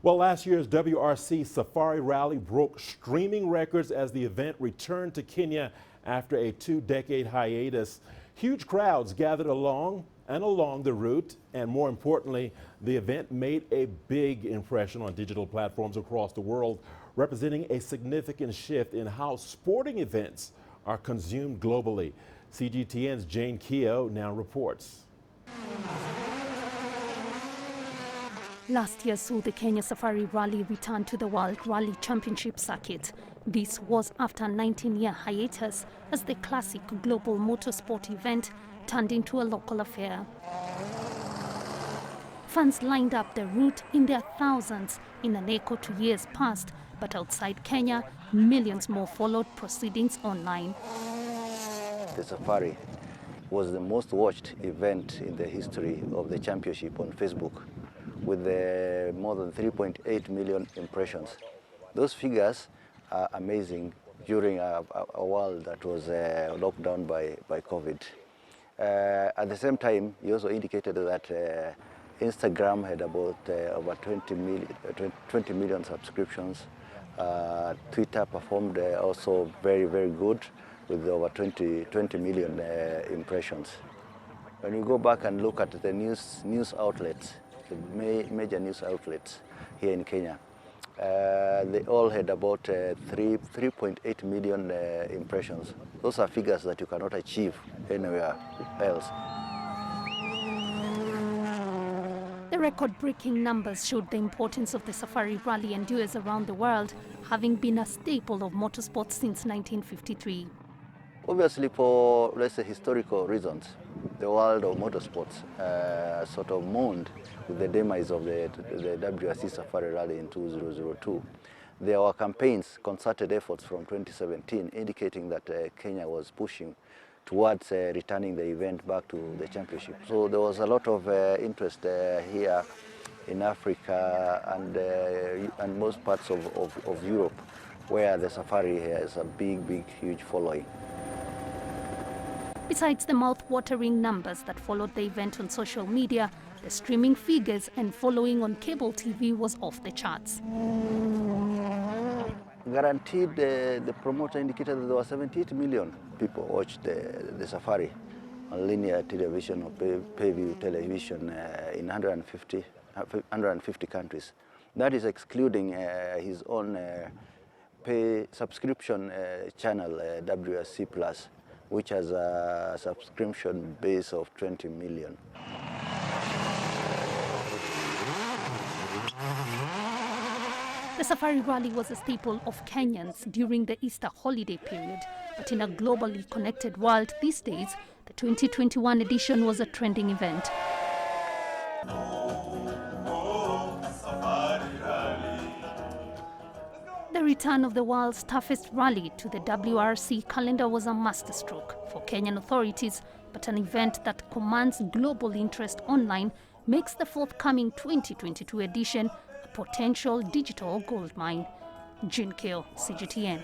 Well, last year's WRC Safari Rally broke streaming records as the event returned to Kenya after a 2-decade hiatus. Huge crowds gathered along the route, and more importantly, the event made a big impression on digital platforms across the world, representing a significant shift in how sporting events are consumed globally. CGTN's Kiyo now reports. Last year saw the Kenya Safari Rally return to the World Rally Championship circuit. This was after a 19-year hiatus as the classic global motorsport event turned into a local affair. Fans lined up the route in their thousands in an echo to years past, but outside Kenya, millions more followed proceedings online. The Safari was the most watched event in the history of the championship on Facebook, with more than 3.8 million impressions. Those figures are amazing during a world that was locked down by COVID. At the same time, he also indicated that Instagram had about over 20 million subscriptions. Twitter performed also very, very good with over 20 million impressions. When you go back and look at the news outlets, the major news outlets here in Kenya, they all had about 3.8 million impressions. Those are figures that you cannot achieve anywhere else. The record-breaking numbers showed the importance of the Safari Rally endures around the world, having been a staple of motorsport since 1953. Obviously, for, let's say, historical reasons, the world of motorsports sort of mourned with the demise of the WRC Safari Rally in 2002. There were campaigns, concerted efforts from 2017 indicating that Kenya was pushing towards returning the event back to the championship. So there was a lot of interest here in Africa and most parts of Europe, where the Safari has a big, huge following. Besides the mouth-watering numbers that followed the event on social media, the streaming figures and following on cable TV was off the charts. Guaranteed, the promoter indicated that there were 78 million people watched the Safari on linear television or pay-view television in 150 countries. That is excluding his own pay subscription channel, WRC Plus, which has a subscription base of 20 million. The Safari Rally was a staple of Kenyans during the Easter holiday period, but in a globally connected world these days, the 2021 edition was a trending event. The return of the world's toughest rally to the WRC calendar was a masterstroke for Kenyan authorities, but an event that commands global interest online makes the forthcoming 2022 edition a potential digital goldmine. Kiyo, CGTN.